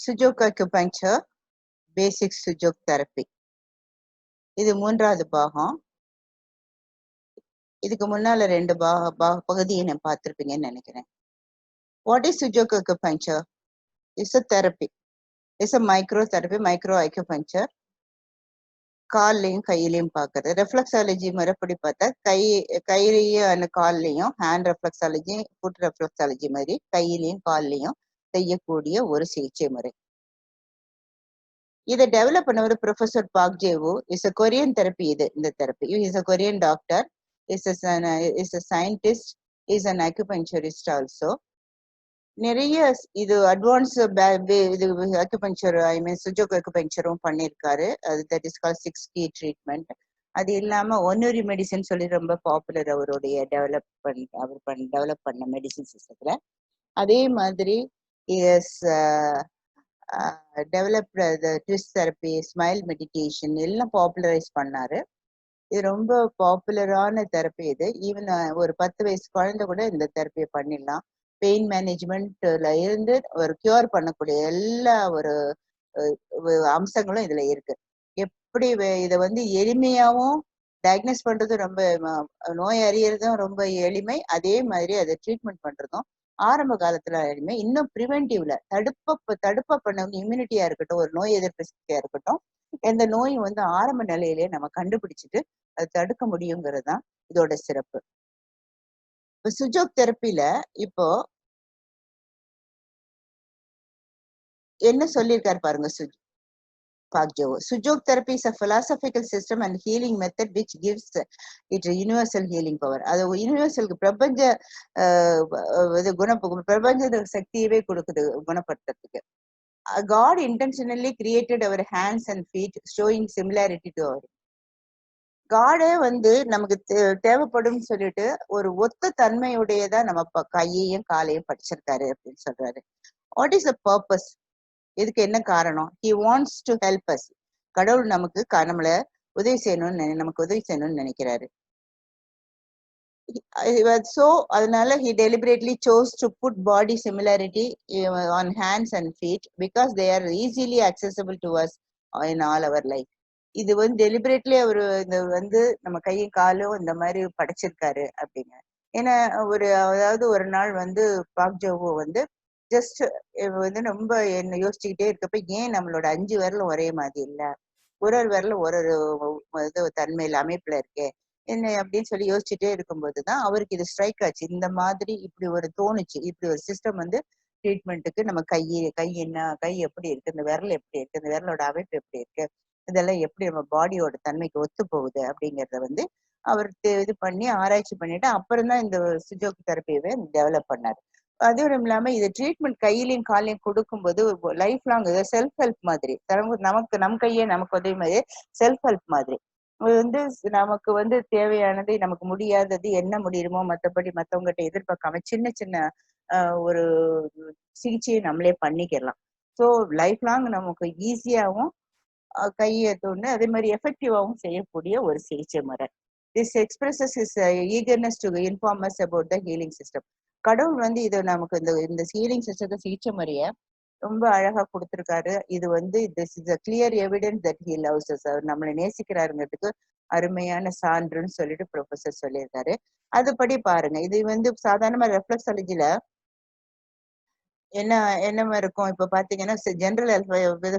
Su Jok acupuncture, பேசிக் Su Jok therapy. இது 3வது பாகம். இதுக்கு முன்னால 2 பகுதியை நான் பார்த்திருப்பீங்கன்னு நினைக்கிறேன். What is Su Jok acupuncture? It's a therapy. It's a micro acupuncture. கால்லையும் கையிலையும் பார்க்கறது. ரெஃப்ளெக்ஸாலஜி முறைப்படி பார்த்தா கையிலையும் அந்த கால்லையும் ஹேண்ட் ரெஃப்ளெக்ஸாலஜி, ஃபுட் ரெஃப்ளெக்ஸாலஜி மாதிரி கையிலையும் கால்லையும் செய்யக்கூடிய ஒரு சிகிச்சை முறை. இதை டெவலப் பண்ணவர் professor Park Jae Woo. Is a Korean therapy. இந்த therapy is a Korean doctor, is a scientist, is an acupuncturist also. நிறைய இது அட்வான்ஸ் இது அக்யூபங்க்சர், சுஜோக் அக்யூபங்க்சரும் பண்ணியிருக்காரு. அது that is call 6 key treatment. அது இல்லாம ஒன்னரி மெடிசன் சொல்லி ரொம்ப பாப்புலர் அவருடைய டெவலப் பண்ண மெடிசன் சிஸ்டத்துல. அதே மாதிரி is developed twist therapy, smile meditation எல்லாம் பாப்புலரைஸ் பண்ணாரு. இது ரொம்ப பாப்புலரான தெரப்பி. இது ஈவன் ஒரு 10 வயசு குழந்தை கூட இந்த தெரப்பியை பண்ணிடலாம். பெயின் மேனேஜ்மெண்ட்ல இருந்து ஒரு கியூர் பண்ணக்கூடிய எல்லா ஒரு அம்சங்களும் இதுல இருக்கு. எப்படி இதை வந்து எளிமையாவும் டயக்னோஸ் பண்றதும் ரொம்ப, நோய் அறியறதும் ரொம்ப எளிமை. அதே மாதிரி அதை ட்ரீட்மெண்ட் பண்றதும் ஆரம்ப காலத்துல எளிமை. இன்னும் ப்ரிவென்டிவ்ல தடுப்பா பண்ணவங்க இம்யூனிட்டியா இருக்கட்டும், ஒரு நோய் எதிர்ப்பு சக்தியா இருக்கட்டும், எந்த நோயும் வந்து ஆரம்ப நிலையிலேயே நம்ம கண்டுபிடிச்சிட்டு அதை தடுக்க முடியுங்கிறது தான் இதோட சிறப்பு. இப்போ சுஜோக் தெரப்பில இப்போ என்ன சொல்லியிருக்காரு பாருங்க பாக் ஜேவோ. Sujok therapy is a philosophical system and healing method which gives it universal healing power. அது யூனிவர்சலுக்கு பிரபஞ்ச பிரபஞ்ச சக்தியவே கொடுக்குது குணப்படுத்துறதுக்கு. God intentionally created our hands and feet showing similarity to our. காடே வந்து நமக்கு தேவைப்படும் சொல்லிட்டு ஒரு ஒத்த தன்மையுடையதான் நம்ம கையையும் காலையும் படிச்சிருக்காரு அப்படின்னு சொல்றாரு. What is the purpose? இதுக்கு என்ன காரணம்? he wants to help us. கடவுள் நமக்கு நம்மள நமக்கு உதவி செய்யணும்னு நினைக்கிறாரு. So அதனால he deliberately chose to put body similarity on hands and feet because they are easily accessible to us in all our life. இது வந்து டெலிபரேட்லி அவரு இந்த வந்து நம்ம கையும் காலும் இந்த மாதிரி படைச்சிருக்காரு அப்படிங்க. ஏன்னா அதாவது ஒரு நாள் வந்து பாக் ஜேவோ வந்து ஜஸ்ட் வந்து ரொம்ப என்ன யோசிச்சுக்கிட்டே இருக்கப்ப, ஏன் நம்மளோட 5 விரலும் ஒரே மாதிரி இல்ல, ஒரு விரலும் ஒரு இது தன்மையில அமைப்புல இருக்கே என்ன அப்படின்னு சொல்லி யோசிச்சுட்டே இருக்கும்போதுதான் அவருக்கு இது ஸ்ட்ரைக் ஆச்சு. இந்த மாதிரி இப்படி ஒரு தோணுச்சு, இப்படி ஒரு சிஸ்டம் வந்து ட்ரீட்மெண்ட்டுக்கு நம்ம கை எப்படி இருக்கு, இந்த விரல் எப்படி இருக்கு, இந்த விரலோட அமைப்பு எப்படி இருக்கு, இதெல்லாம் எப்படி நம்ம பாடியோட தன்மைக்கு ஒத்து போகுது அப்படிங்கறத வந்து அவர் இது பண்ணி ஆராய்ச்சி பண்ணிட்டு அப்புறம் தான் இந்த சுஜோக் தெரப்பியவே டெவலப் பண்ணாரு. அதுவும் இல்லாம இது ட்ரீட்மெண்ட் கையிலையும் காலையும் கொடுக்கும்போது லைஃப் லாங் செல்ஃப் ஹெல்ப் மாதிரி, நமக்கு நம் கையே நமக்கு உதவி மாதிரி செல்ஃப் ஹெல்ப் மாதிரி. அது வந்து நமக்கு வந்து தேவையானது, நமக்கு முடியாதது என்ன முடியுமோ மற்றபடி மற்றவங்ககிட்ட எதிர்பார்க்காம சின்ன சின்ன ஒரு சிகிச்சையை நம்மளே பண்ணிக்கலாம். ஸோ லைஃப் லாங் நமக்கு ஈஸியாகவும் கையை தோணு அதே மாதிரி எஃபெக்டிவாகவும் செய்யக்கூடிய ஒரு சிகிச்சை முறை. This expresses is eagerness to inform as about the healing system. கடவுள் வந்து இதை நமக்கு இந்த ஹீலிங் சிஸ்டத்தை சிகிச்சை முறைய ரொம்ப அழகா கொடுத்திருக்காரு. இது வந்து this is a clear evidence that he loves us. அவர் நம்மளை நேசிக்கிறாருங்கிறதுக்கு அருமையான சான்றுன்னு சொல்லிட்டு ப்ரொஃபசர் சொல்லியிருக்காரு. அதுபடி பாருங்க, இது வந்து சாதாரணமா ரெஃப்ளெக்ஸாலஜில என்ன இருக்கும் இப்ப பாத்தீங்கன்னா, general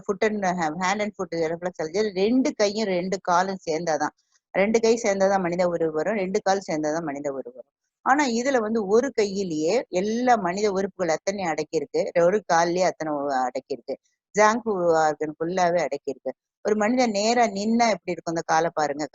food and hand and food reflexology 2 கையும் 2 காலும் சேர்ந்தாதான், 2 கை சேர்ந்தாதான் மனித உருவு வரும், 2 கால் சேர்ந்தாதான் மனித உருவு வரும். ஆனா இதுல வந்து ஒரு கையிலேயே எல்லா மனித உறுப்புகள் அத்தனை அடக்கியிருக்கு, ஒரு கால்லயே அத்தனை அடக்கியிருக்கு, ஜாங்கு ஆர்கன் ஃபுல்லாவே அடக்கியிருக்கு. ஒரு மனிதன் நேரா நின்னா எப்படி இருக்கும், அந்த காலை பாருங்க,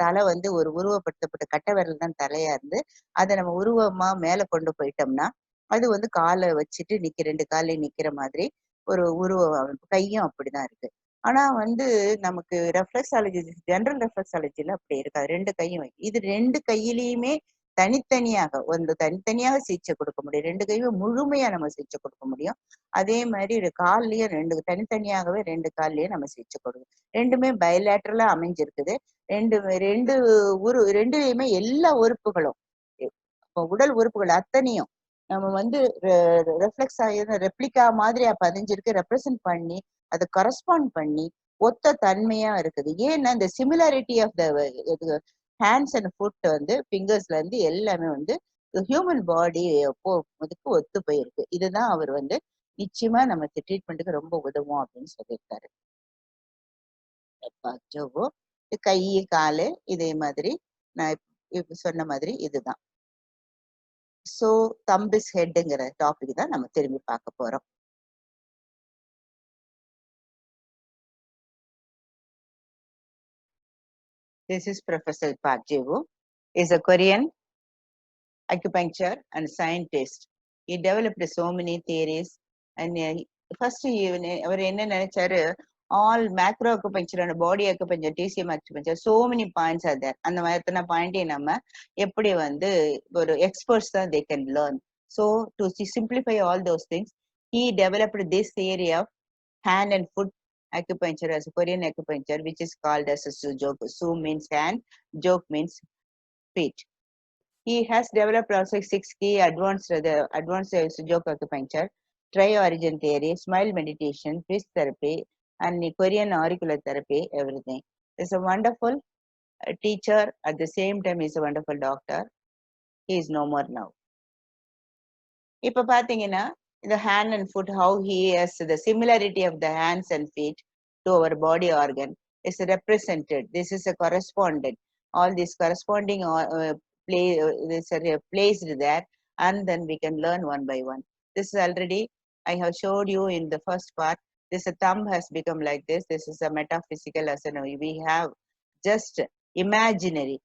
தலை வந்து ஒரு உருவப்படுத்தப்பட்ட கட்டை விரல் தான் தலையா இருந்து அதை நம்ம உருவமா மேல கொண்டு போயிட்டோம்னா அது வந்து காலை வச்சுட்டு 2 காலையும் நிக்கிற மாதிரி ஒரு உருவ அமைப்பு. கையும் அப்படிதான் இருக்கு. ஆனா வந்து நமக்கு ரெஃப்ளெக்ஸாலஜி, ஜெனரல் ரெஃப்ளெக்ஸாலஜில அப்படி இருக்காது. 2 கையும் இது 2 கையிலையுமே தனித்தனியாக சிகிச்சை கொடுக்க முடியும். 2 கையுமே முழுமையா நம்ம சிகிச்சை கொடுக்க முடியும். அதே மாதிரி கால்லயும் 2 தனித்தனியாகவே 2 கால்லயும் நம்ம சிகிச்சை கொடுக்கணும். 2மே பைலேட்டரலா அமைஞ்சிருக்குது. 2 2லையுமே எல்லா உறுப்புகளும், உடல் உறுப்புகள் அத்தனையும் நம்ம வந்து ரெஃப்ளெக்ஸ் ஆகி ரெப்ளிகா மாதிரி பதிஞ்சிருக்கு, ரெப்ரசென்ட் பண்ணி அதை கரஸ்பாண்ட் பண்ணி ஒத்த தன்மையா இருக்குது. ஏன்னா இந்த similarity of the hands and foot வந்து ஃபிங்கர்ஸ்ல இருந்து எல்லாமே வந்து ஹியூமன் பாடி இதுக்கு ஒத்து போயிருக்கு. இதுதான் அவர் வந்து நிச்சயமா நமக்கு ட்ரீட்மெண்ட்டுக்கு ரொம்ப உதவும் அப்படின்னு சொல்லியிருக்காரு. ஜோவோ கை காலு இதே மாதிரி நான் இப்ப சொன்ன மாதிரி இதுதான். சோ தம்ப் இஸ் ஹெட்ங்கிற டாபிக் தான் நம்ம திரும்பி பார்க்க போறோம். This is Professor Park Jae-woo. Is a Korean acupuncture and scientist. He developed so many theories and first அவர் என்ன நினைச்சாரு, all macro acupuncture and body acupuncture, TCM acupuncture, so many points are there. அந்த மாதிரியான பாயிண்டே நம்ம எப்படி வந்து ஒரு experts தான் they can learn. So to simplify all those things, he developed this theory of hand and foot acupuncture as Korean acupuncture, which is called as a Sujoku. Su means hand, Jok means feet. He has developed also 6 key advanced Sujoku acupuncture, tri-origin theory, smile meditation, twist therapy, and Korean auricular therapy, everything. He's a wonderful teacher, at the same time he's a wonderful doctor. He is no more now. இப்ப பாத்தீங்கன்னா the hand and foot, how he has the similarity of the hands and feet to our body organ is represented. This is a correspondent. All these corresponding placed there, and then we can learn one by one. This is already I have showed you in the first part. This thumb has become like this. This is a metaphysical asana. We have just imaginary.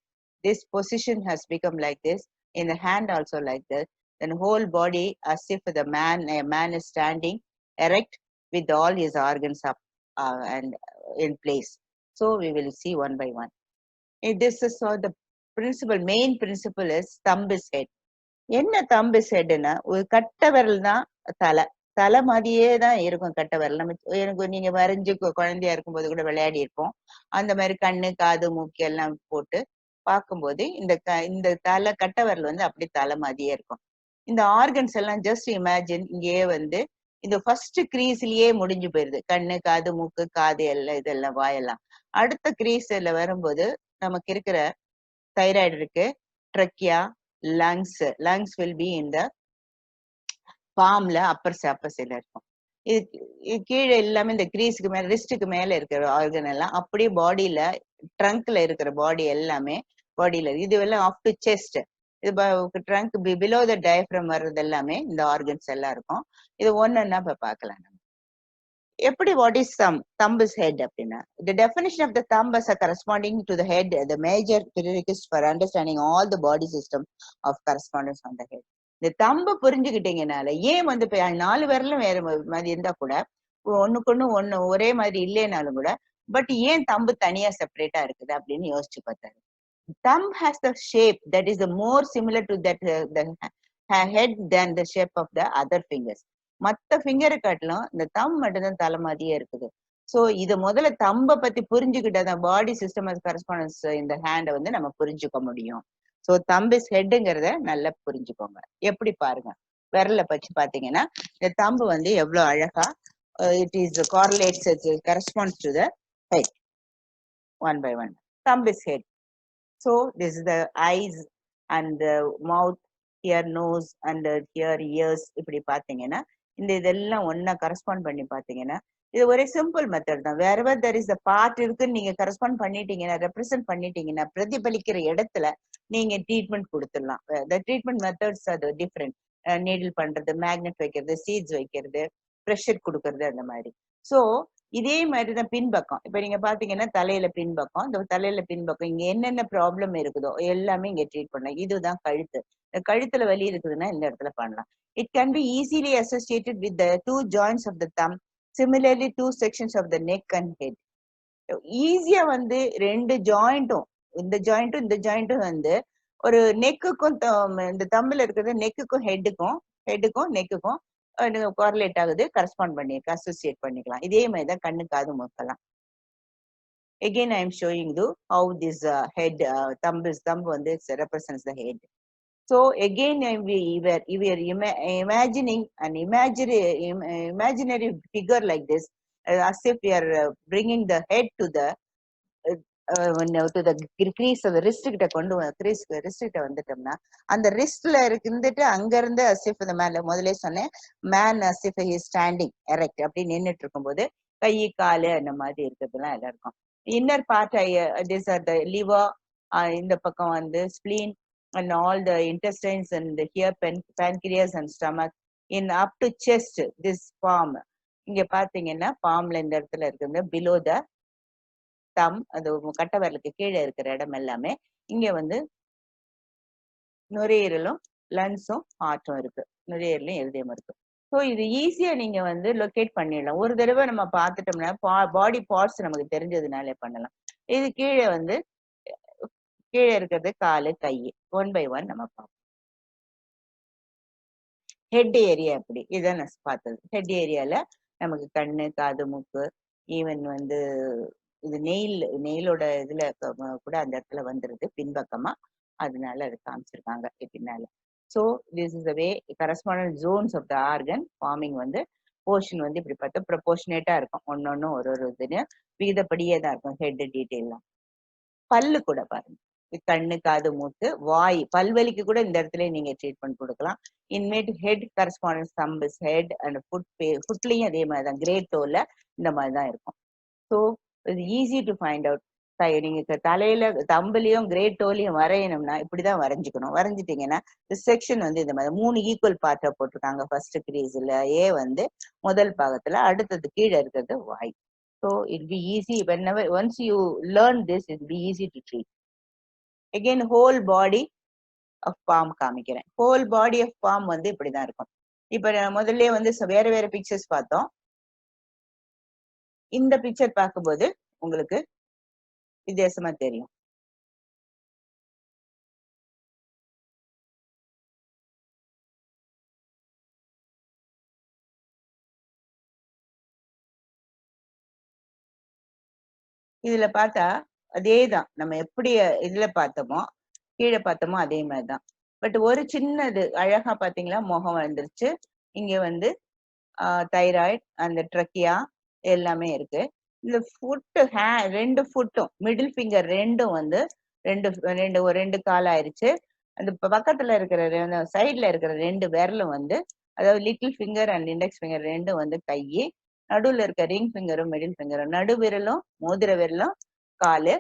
This position has become like this. In the hand also like this. Then whole body as if a man is standing erect with all his organs up and in place. So we will see one by one. This is the principle. Main principle is thumb is head. என்ன thumb is headனா ஒரு கட்டை விரல் தான் தலை மாதிரியே தான் இருக்கும் கட்டை விரல். நம்ம எனக்கு நீங்க வரைஞ்சு குழந்தையா இருக்கும்போது கூட விளையாடி இருப்போம். அந்த மாதிரி கண்ணு காது மூக்கு எல்லாம் போட்டு பார்க்கும்போது இந்த தலை கட்டை விரல் வந்து அப்படி தலை மாதிரியே இருக்கும். இந்த ஆர்கன்ஸ் எல்லாம் ஜஸ்ட் இமேஜின் இங்கேயே வந்து இந்த ஃபர்ஸ்ட் கிரீஸ்லயே முடிஞ்சு போயிருது. கண்ணு காது மூக்கு காது எல்லாம் இதெல்லாம் வாயெல்லாம். அடுத்த கிரீஸ்ல வரும்போது நமக்கு இருக்கிற தைராய்டு இருக்கு, ட்ரக்கியா, லங்ஸ் வில் பி இந்த பாம்ல அப்பர் சைட்ல இருக்கும். இது கீழே எல்லாமே இந்த கிரீஸுக்கு மேல ரிஸ்டுக்கு மேல இருக்கிற ஆர்கன் எல்லாம் அப்படியே பாடியில ட்ரங்க்ல இருக்கிற பாடி எல்லாமே பாடியில இது எல்லாம் ஆஃப் டு செஸ்ட். இது ட்ரங்க் பிலோ த டயஃப்ரம் வர்றது எல்லாமே இந்த ஆர்கன்ஸ் எல்லாம் இருக்கும். இது ஒண்ணுன்னா இப்ப பாக்கலாம். நம்ம எப்படி what is thumb is head அப்படின்னா the definition of the thumb as a corresponding to the head, the major prerequisite for understanding all the body system of correspondence on the head. இந்த தம்பு புரிஞ்சுக்கிட்டீங்கனால ஏன் வந்து இப்ப 4 விரலும் வேற மாதிரி இருந்தா கூட ஒண்ணு ஒரே மாதிரி இல்லைனாலும் கூட பட் ஏன் தம்பு தனியா செப்பரேட்டா இருக்குது அப்படின்னு யோசிச்சு பார்த்தாரு. Thumb has the shape that is the more similar to that the head than the shape of the other fingers. மத்த ஃபிங்கரை காட்டிலும் இந்த தம் மட்டும்தான் தலை மாதிரியே இருக்குது. சோ இத முதல்ல தம்ப பத்தி புரிஞ்சுக்கிட்டதான் பாடி சிஸ்டம் கரஸ்பாண்டன்ஸ் இந்த ஹேண்டை வந்து நம்ம புரிஞ்சுக்க முடியும். சோ தம்ப் இஸ் ஹெட்ங்கிறத நல்லா புரிஞ்சுக்கோங்க. எப்படி பாருங்க, விரல பத்தி பாத்தீங்கன்னா இந்த தம்பு வந்து எவ்வளவு அழகா it is correlates, it corresponds to the head one by one. Thumb is head. So this is the eyes and the mouth, here nose and here ears. இப்படி பாத்தீங்கன்னா இந்த இதெல்லாம் ஒன்னா கரஸ்பாண்ட் பண்ணி பாத்தீங்கன்னா இது ஒரே சிம்பிள் மெத்தட் தான். wherever there is a part இருக்குன்னு நீங்க கரஸ்பாண்ட் பண்ணிட்டீங்கன்னா, ரெப்ரசென்ட் பண்ணிட்டீங்கன்னா, பிரதிபலிக்கிற இடத்துல நீங்க ட்ரீட்மெண்ட் கொடுத்துடலாம். the treatment methods are different. Needle பண்றது, மேக்னெட் வைக்கிறது, சீட்ஸ் வைக்கிறது, ப்ரெஷர் கொடுக்கறது, அந்த மாதிரி. சோ இதே மாதிரிதான் பின்பக்கம். இப்ப நீங்க பாத்தீங்கன்னா தலையில பின்பக்கம், இந்த தலையில பின்பக்கம் இங்க என்னென்ன ப்ராப்ளம் இருக்குதோ எல்லாமே இங்க ட்ரீட் பண்ணலாம். இதுதான் கழுத்து. இந்த கழுத்துல வலி இருக்குதுன்னா இந்த இடத்துல பண்ணலாம். It can be easily associated with the 2 joints of the thumb, similarly 2 sections of the neck and head. ஈஸியா வந்து 2 ஜாயிண்ட்டும், இந்த ஜாயிண்ட்டும் வந்து ஒரு நெக்குக்கும் இந்த தம்புல இருக்கிறது நெக்குக்கும் ஹெட்டுக்கும் நெக்குக்கும் கோரிலேட் ஆகுது, கரஸ்பாண்ட் பண்ணிருக்க, அசோசியேட் பண்ணிக்கலாம். இதே மாதிரி தான் கண்ணு காது மூக்கலாம். Again I am showing you how this head thumb வந்து represents the head. So again, we are imagining an imaginary figure like this, as if we are bringing the head to the crease of the wrist கிட்ட கொண்டு wrist கிட்ட வந்துட்டோம்னா அந்த wristல இருந்துட்டு அங்க இருந்து as if the மேல முதல்ல சொன்னேன் man as if he is standing erect அப்படி நின்னுட்டு இருக்கும்போது கை காலு அந்த மாதிரி இருக்கிறதுலாம் எல்லாம் இருக்கும். Inner part these are the liver, இந்த பக்கம் வந்து spleen and all the intestines and here pancreas and stomach in up to chest, this palm. இங்க பாத்தீங்கன்னா palmல இந்த இடத்துல இருக்குது below the thumb, அது கட்டை விரலுக்கு கீழே இருக்கிற இடம் எல்லாமே இங்க வந்து நுரையீரலும் லங்ஸும் ஹார்ட்டும் இருக்கு, நுரையீரலும் இருதயம் இருக்கு. ஸோ இது ஈஸியா நீங்க வந்து லொக்கேட் பண்ணிடலாம். ஒரு தடவை நம்ம பார்த்துட்டோம்னா பாடி பார்ட்ஸ் நமக்கு தெரிஞ்சதுனாலே பண்ணலாம். இது கீழே வந்து கீழே இருக்கிறது காலு கை, ஒன் பை ஒன் நம்ம பார்ப்போம். ஹெட் ஏரியா எப்படி இதான் நான் பார்த்தது. ஹெட் ஏரியால நமக்கு கண்ணு காது மூக்கு ஈவன் வந்து இது நெயிலோட இதுல கூட அந்த இடத்துல வந்துருது பின்பக்கமா, அதனால அது காமிச்சிருக்காங்க பின்னால. So this is the way correspondent zones of the organ forming வந்து போர்ஷன் வந்து இப்படி பார்த்தா ப்ரொபோர்ஷனேட்டா இருக்கும், ஒன்னொன்னும் ஒரு இதுன்னு விகிதப்படியே தான் இருக்கும் ஹெட் டீட்டெயிலாம். பல்லு கூட பாருங்க, கண்ணு காது மூக்கு வாய் பல்வலிக்கு கூட இந்த இடத்துல நீங்க ட்ரீட்மெண்ட் கொடுக்கலாம். Inmate head correspondence thumbs head and ஃபுட்லயும் அதே மாதிரி தான், கிரேட் டோல இந்த மாதிரி தான் இருக்கும். ஸோ இது ஈஸி டு ஃபைண்ட் அவுட். நீங்க தலையில தம்புலையும் கிரேட் டோலையும் வரையணும்னா இப்படிதான் வரைஞ்சுக்கணும். வரைஞ்சிட்டீங்கன்னா செக்ஷன் வந்து இந்த மாதிரி 3 ஈக்குவல் பார்ட்டா போட்டிருக்காங்க. ஃபர்ஸ்ட் கிரீஸ்ல ஏ வந்து முதல் பாகத்துல, அடுத்தது கீழே இருக்கிறது வாய். So it be easy whenever once you learn this, it be easy to treat. Again, whole body of palm காமிக்கிறேன். whole body of palm வந்து இப்படிதான் இருக்கும். இப்ப முதல்ல வந்து வேற வேற பிக்சர்ஸ் பார்த்தோம். இந்த பிக்சர் பார்க்கும்போது உங்களுக்கு வித்தியாசமா தெரியும். இதுல பார்த்தா அதேதான், நம்ம எப்படி இதுல பார்த்தோமோ கீழே பார்த்தோமோ அதே மாதிரிதான். பட் ஒரு சின்னது அழகா பாத்தீங்களா, முகம் வந்துருச்சு. இங்க வந்து தைராய்டு அந்த ட்ரக்கியா எல்லாமே இருக்கு. இந்த ஃபுட்டு ரெண்டு ஃபுட்டும் மிடில் ஃபிங்கர் ரெண்டும் வந்து ரெண்டு கால் ஆயிருச்சு. அந்த பக்கத்துல இருக்கிற சைட்ல இருக்கிற 2 விரலும் வந்து, அதாவது little finger and index finger ரெண்டும் வந்து கை, நடுவுல இருக்க ரிங் ஃபிங்கரும் மிடில் ஃபிங்கரும், நடு விரலும் மோதிர விரலும் காலு,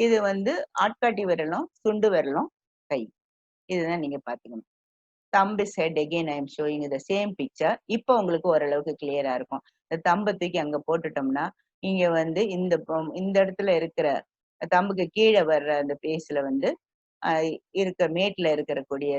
இது வந்து ஆட்காட்டி விரலும் சுண்டு விரலும் கை. இதுதான் நீங்க பாத்துக்கணும். thumb is head. Again I am showing you the same picture. இப்போ உங்களுக்கு ஓரளவுக்கு கிளியரா இருக்கும். இந்த தம்பை தூக்கி அங்க போட்டுட்டோம்னா இங்க வந்து இந்த இடத்துல இருக்கிற தம்புக்கு கீழே வர்ற அந்த பேஸ்ல வந்து இருக்க மேட்ல இருக்கக்கூடிய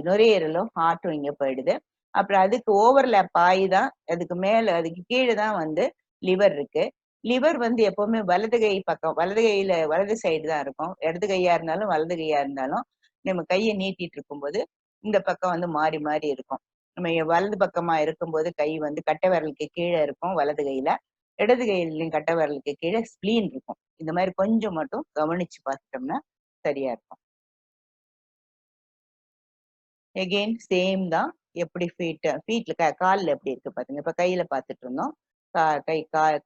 நுரையீரலும் ஹார்ட்டும் இங்க போயிடுது. அப்புறம் அதுக்கு ஓவர்லேப் ஆகிதான் அதுக்கு மேல அதுக்கு கீழே தான் வந்து லிவர் இருக்கு. லிவர் வந்து எப்பவுமே வலது கை பக்கம், வலது கையில வலது சைடு தான் இருக்கும். இடது கையா இருந்தாலும் வலது கையா இருந்தாலும் நம்ம கையை நீட்டிட்டு இருக்கும்போது இந்த பக்கம் வந்து மாறி மாறி இருக்கும். நம்ம வலது பக்கமா இருக்கும்போது கை வந்து கட்டை விரலுக்கு கீழே இருக்கும் வலது கையில, இடது கையிலையும் கட்டை விரலுக்கு கீழே ஸ்பிளீன் இருக்கும். இந்த மாதிரி கொஞ்சம் மட்டும் கவனிச்சு பார்த்துட்டோம்னா சரியா இருக்கும். எகெயின் சேம் தான். எப்படி ஃபீட்ல காலில் எப்படி இருக்கு பாருங்க. இப்ப கையில பார்த்துட்டு இருந்தோம்.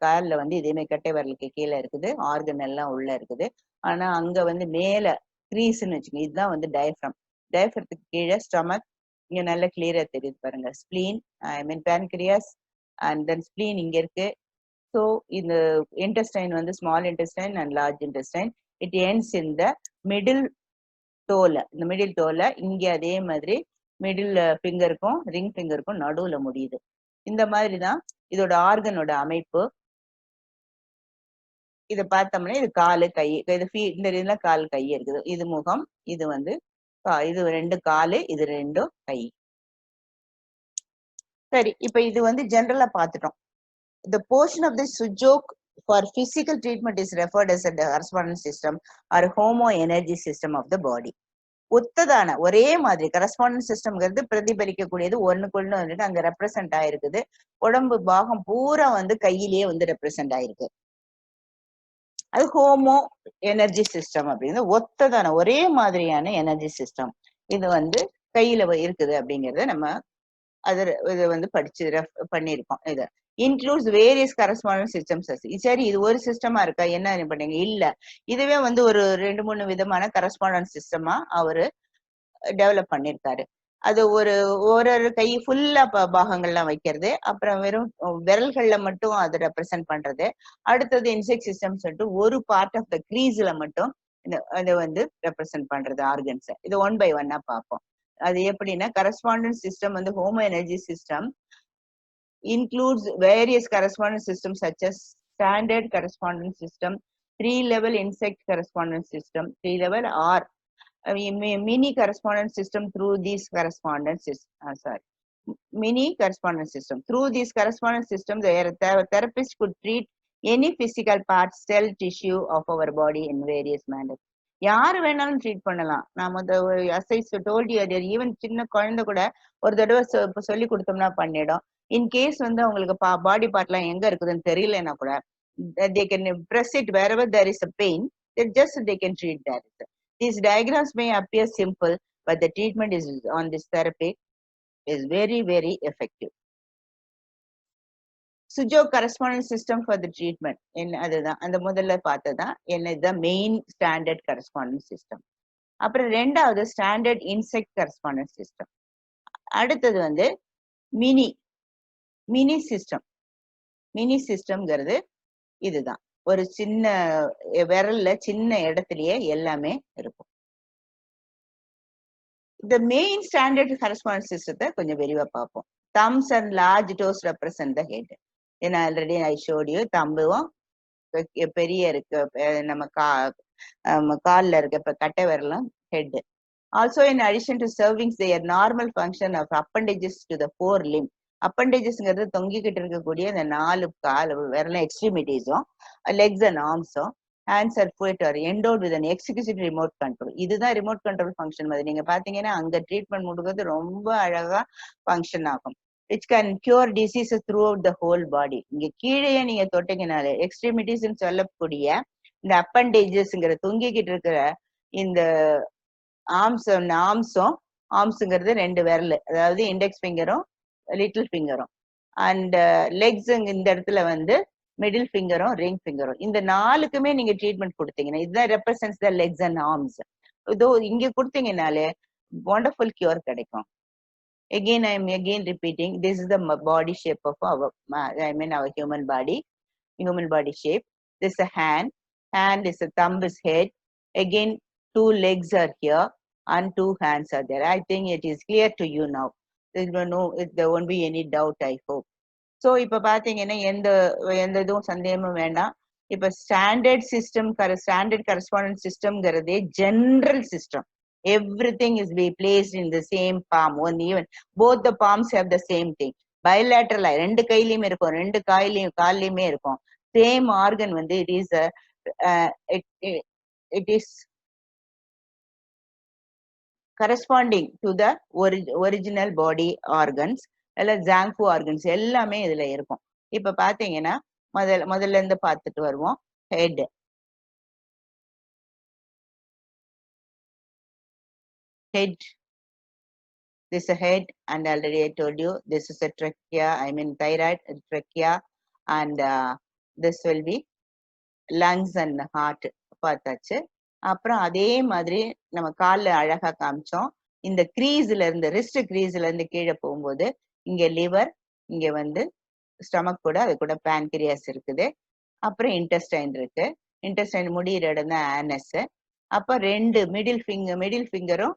காலில் வந்து இதேமே கட்டை விரலுக்கு கீழே இருக்குது, ஆர்கன் எல்லாம் உள்ள இருக்குது. ஆனா அங்க வந்து மேல கிரீஸ்ன்னு வச்சுக்கோங்க, இதுதான் வந்து டயஃப்ரம். டயஃப்ரத்துக்கு கீழே ஸ்டமக், இங்க நல்ல கிளியரா தெரியுது பாருங்க. Spleen, I mean pancreas and then spleen இங்க இருக்கு. ஸோ இந்த இன்டெஸ்டைன் வந்து small intestine and large intestine. It ends in the middle டோல. இந்த மிடில் டோல இங்க அதே மாதிரி மிடில் ஃபிங்கருக்கும் ரிங் ஃபிங்கருக்கும் நடுவுல முடியுது. இந்த மாதிரிதான் இதோட ஆர்கனோட அமைப்பு. இதை பார்த்தோம்னா இது காலு கை, இது இந்த இதுல கால் கை இருக்குது, இது முகம், இது வந்து இது 2 காலு, இது 2 கை. சரி, இப்ப இது வந்து ஜெனரலா பார்த்துட்டோம். The portion of the sujok for physical treatment is referred as a correspondence system or homo energy system of the body. ஒத்ததான ஒரே மாதிரி கரஸ்பாண்டன்ஸ் சிஸ்டம்ங்கிறது பிரதிபலிக்கக்கூடியது, ஒண்ணுக்குள்ள வந்துட்டு அங்க ரெப்ரசென்ட் ஆயிருக்குது. உடம்பு பாகம் பூரா வந்து கையிலேயே வந்து ரெப்ரசென்ட் ஆயிருக்கு. அது ஹோமோ எனர்ஜி சிஸ்டம் அப்படின்னு ஒத்ததான ஒரே மாதிரியான எனர்ஜி சிஸ்டம் இது வந்து கையில இருக்குது அப்படிங்கறத நம்ம அது இதை வந்து படிச்சு பண்ணியிருக்கோம். இது இன்க்ளூட்ஸ் வேரியஸ் கரஸ்பாண்டன்ட் சிஸ்டம்ஸ். சரி, இது ஒரு சிஸ்டமா இருக்கா, என்ன பண்ணீங்க? இல்ல, இதுவே வந்து ஒரு 2-3 விதமான கரஸ்பாண்டன்ட் சிஸ்டமா அவரு டெவலப் பண்ணிருக்காரு. அது ஒரு கை ஃபுல்லா பாகங்கள்லாம் வைக்கிறது, அப்புறம் வெறும் விரல்கள்ல மட்டும் அதை ரெப்ரசென்ட் பண்றது, அடுத்தது இன்செக்ட் சிஸ்டம் சொல்லிட்டு ஒரு பார்ட் ஆஃப் த கிரீஸ்ல மட்டும் அதை வந்து ரெப்ரசென்ட் பண்றது ஆர்கன்ஸ். இது 1 by 1 பார்ப்போம். அது எப்படின்னா, கரஸ்பாண்டன்ட் சிஸ்டம் வந்து homo energy system includes various correspondence systems such as standard correspondence system, 3-level insect correspondence system, 3-level or mini correspondence system through these correspondence mini correspondence system. Through these correspondence systems, the therapist could treat any physical part, cell, tissue of our body in various manners. யாரு வேணாலும் treat பண்ணலாம். நாம as I told you earlier, even சின்ன குழந்தை கூட ஒரு தடவை சொல்லி கொடுத்தோம்னா பண்ணிடும். இன்கேஸ் வந்து அவங்களுக்கு பாடி பார்ட்லாம் எங்க இருக்குதுன்னு தெரியலன்னா கூட they can press it wherever there is a pain, they can treat that. These diagrams may appear simple, but the treatment is on this therapy is very, very effective. Sujo correspondence system for the treatment in அதுதான் அந்த முதல்ல பார்த்ததான் என்ன the main standard correspondence system. அப்புறம் ரெண்டாவது standard insect correspondence system. அடுத்தது வந்து mini system. Mini சிஸ்டம்ங்கிறது இதுதான், ஒரு சின்ன விரல்ல சின்ன இடத்துலயே எல்லாமே இருக்கும். The main standard correspondence system கொஞ்சம் விரிவா பார்ப்போம். Thumbs and large toes represent the head. ஏன்னா ஆல்ரெடி I showed you, தம்பும் பெரிய இருக்கு, நம்ம கால்ல இருக்க கட்டை விரலும் head. Also, in addition to servings, their normal function of appendages to the forelimb. Appendagesங்கிறது தொங்கிக்கிட்டு இருக்கக்கூடிய அந்த 4 கால் விரலும் எக்ஸ்ட்ரிமிட்டிஸும், legs and armsம், hands are foot are endowed with an exquisite remote control. இதுதான் ரிமோட் கண்ட்ரோல் ஃபங்க்ஷன் மாதிரி. நீங்க பாத்தீங்கன்னா அங்க ட்ரீட்மெண்ட் கொடுக்கிறது ரொம்ப அழகா ஃபங்க்ஷன் ஆகும். which can cure diseases throughout the whole body. இங்க கீழே நீங்க தொட்டீங்கனாலே எக்ஸ்ட்ரிமிட்டிஸ் சொல்லக்கூடிய இந்த அப்பண்டேஜஸ்ங்கிற தொங்கிக்கிட்டு இருக்கிற இந்த ஆர்ம்ஸ்ங்கிறது 2 விரல், அதாவது இண்டெக்ஸ் ஃபிங்கரும் லிட்டில் ஃபிங்கரும், அண்ட் லெக்ஸ் இந்த இடத்துல வந்து மிடில் ஃபிங்கரும் ரிங் ஃபிங்கரும். இந்த 4க்குமே நீங்க ட்ரீட்மெண்ட் கொடுத்தீங்கன்னா இதுதான் represents the legs and arms. இதோ இங்க கொடுத்தீங்கனாலே வண்டர்ஃபுல் கியூர் கிடைக்கும். Again, I am again repeating, this is the body shape of our human body shape. This is a hand is a thumb is head. Again, 2 legs are here and 2 hands are there. I think it is clear to you now. There won't be any doubt, I hope. So இப்ப பாத்தீங்கன்னா எந்த இதுவும் சந்தேகமும் வேண்டாம். இப்ப standard correspondent சிஸ்டம்ங்கிறதே general system. Everything is be placed in the same palm. Even both the palms have the same thing. Bilateral, 2 கையிலயும் இருக்கும், 2 கால்லயுமே இருக்கும். Same organ வந்து it is corresponding to the original body organs, இல்ல ஜாங்ஃபு organs எல்லாமே இதுல இருக்கும். இப்ப பாத்தீங்கன்னா முதல்ல இருந்து பார்த்துட்டு வருவோம். Head, this is a head, and already I told you this is a trachea, thyroid, trachea, and this will be lungs and heart பார்த்தாச்சு. அப்புறம் அதே மாதிரி நம்ம கால்ல அழகா காமிச்சோம். இந்த கிரீஸ்ல இருந்து ரிஸ்ட் கிரீஸ்ல இருந்து கீழே போகும்போது இங்க லிவர், இங்க வந்து ஸ்டமக் கூட, அது கூட பேன்கிரியாஸ் இருக்குது, அப்புறம் இன்டெஸ்டைன் இருக்கு. இன்டெஸ்டைன் முடிகிற இடம் தான் ஆனஸ். அப்ப 2 மிடில் ஃபிங்கரும்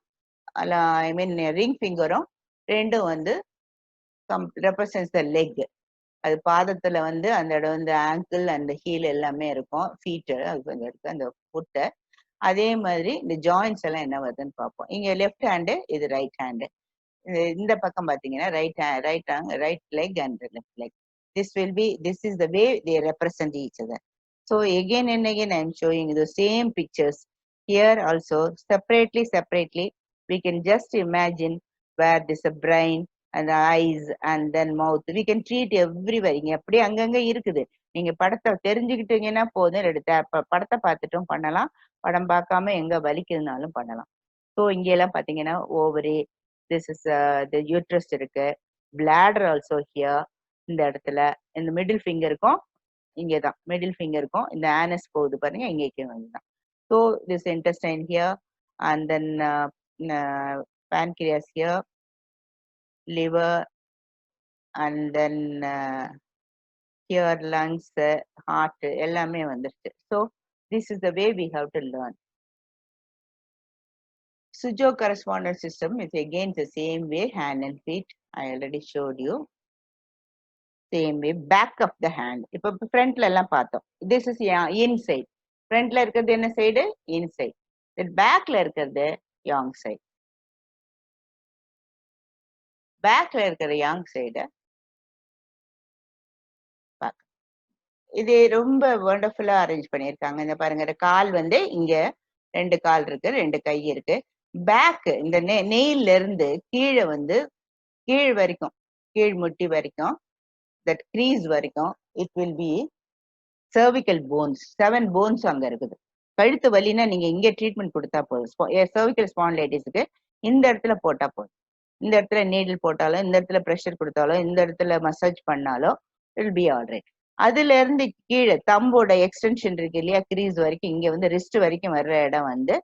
ரிங் ஃபிங்கரும் 2ம் வந்து ரெப்ரசன்ஸ் த லெக். அது பாதத்துல வந்து அந்த இடம் வந்து ஆங்கிள் அந்த ஹீல் எல்லாமே இருக்கும். ஃபீட்டு அது கொஞ்சம் இருக்கு, அந்த ஃபுட்டு. அதே மாதிரி இந்த ஜாயின்ஸ் எல்லாம் என்ன வருதுன்னு பார்ப்போம். இங்க லெஃப்ட் ஹேண்டு, இது ரைட் ஹேண்டு. இந்த பக்கம் பாத்தீங்கன்னா right leg and left leg. This is the way they represent each other. So again and again I am showing you the same pictures. Here also separately we can just imagine where this is a brain and the eyes and then mouth. We can treat everywhere. இங்க அப்படியே அங்கங்க இருக்குது. நீங்க படத்தை தெரிஞ்சுக்கிட்டீங்கன்னா போதும், படத்தை பார்த்துட்டும் பண்ணலாம், படம் பார்க்காம எங்க வலிக்குதுனாலும் பண்ணலாம். ஸோ இங்க எல்லாம் பாத்தீங்கன்னா ovary, this is the uterus இருக்கு, பிளாடர் ஆல்சோ ஹியர், இந்த இடத்துல இந்த மிடில் ஃபிங்கருக்கும் இங்கேதான் மிடில் ஃபிங்கருக்கும் இந்த ஆனஸ் போகுது பாருங்க, இங்கேயும் வந்துதான். So this intestine here and then pancreas here, liver, and then here lungs, heart, எல்லாமே வந்துருச்சு. So this is the way we have to learn. Sujo correspondence system is again the same way, hand and feet. I already showed you. Same way, back of the hand. இப்போ ஃப்ரண்ட்ல எல்லாம் பார்த்தோம். This is inside. ஃப்ரண்ட்ல இருக்கிறது என்ன side? Inside. பேக்ல இருக்கிறது Yang side. பேக்ல இருக்கிற யாங் சைடு இது ரொம்ப வண்டர்ஃபுல்லா அரேஞ்ச் பண்ணியிருக்காங்க. இந்த பாருங்க, இந்த கால் வந்து இங்க 2 கால் இருக்கு, 2 கை இருக்கு. பேக் இந்த நெயில்ல இருந்து கீழே வந்து கீழ் வரைக்கும், கீழ் முட்டி வரைக்கும், தட் கிரீஸ் வரைக்கும் it will be cervical bones. 7 bones அங்க இருக்குது. கழுத்து வலினா நீங்க இங்க ட்ரீட்மெண்ட் கொடுத்தா போதும். cervical spondylitisக்கு இந்த இடத்துல போட்டா போதும். இந்த இடத்துல நீடில் போட்டாலும், இந்த இடத்துல ப்ரெஷர் கொடுத்தாலும், இந்த இடத்துல மசாஜ் பண்ணாலும் வில் பி ஆல்ரைட். அதுல இருந்து கீழே தம்போட எக்ஸ்டென்ஷன் இருக்கு இல்லையா, கிரீஸ் வரைக்கும், இங்க வந்து ரிஸ்ட் வரைக்கும் வர்ற இடம் வந்து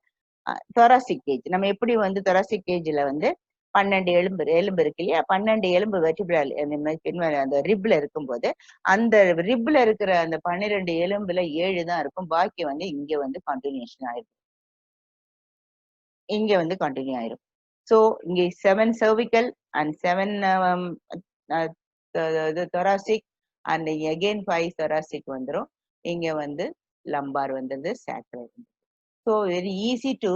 thoracic cage. நம்ம எப்படி வந்து thoracic cageல வந்து 12 எலும்பு இருக்கு இல்லையா, 12 எலும்பு வெர்டிபிரல் அந்த ரிப்ல இருக்கும்போது, அந்த ரிப்ல இருக்கிற அந்த 12 எலும்புல 7 தான் இருக்கும். பாக்கி வந்து இங்க வந்து கண்டினியூஷன் ஆயிரும், இங்க வந்து கண்டினியூ ஆயிரும். ஸோ இங்கே 7 cervical and 7 thoracic and again 5 thoracic வந்துரும். இங்க வந்து lumbar வந்தது, sacral. So very easy to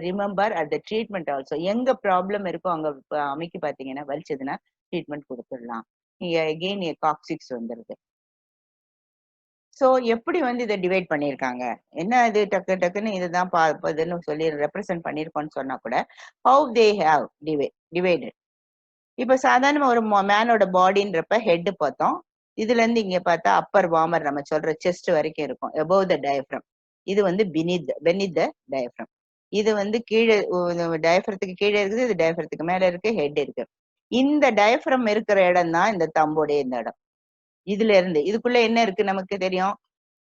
remember at the treatment also. எங்க ப்ராப்ளம் இருக்கோ அங்க அமைக்கி பாத்தீங்கன்னா வலிச்சதுன்னா ட்ரீட்மெண்ட் கொடுத்துடலாம். இங்க again காக்சிக்ஸ் வந்துருது. ஸோ எப்படி வந்து இதை டிவைட் பண்ணியிருக்காங்க, என்ன இது டக்கு டக்குன்னு இதுதான் இதுன்னு சொல்லி ரெப்ரசென்ட் பண்ணியிருக்கோம்னு சொன்னா கூட, ஹவு தே ஹேவ் டிவைடட். இப்ப சாதாரண ஒரு மேனோட பாடின்றப்ப ஹெட் பார்த்தோம், இதுல இருந்து இங்க பார்த்தா அப்பர் வார்மர் நம்ம சொல்ற செஸ்ட் வரைக்கும் இருக்கும், above the diaphragm. இது வந்து beneath the diaphragm. இது வந்து கீழே டயஃப்ரத்துக்கு கீழே இருக்குது, இது டயஃப்ரத்துக்கு மேல இருக்கு, ஹெட் இருக்கு. இந்த டயஃப்ரம் இருக்கிற இடம் தான் இந்த தம்போடைய இந்த இடம். இதுல இருந்து இதுக்குள்ள என்ன இருக்கு நமக்கு தெரியும்,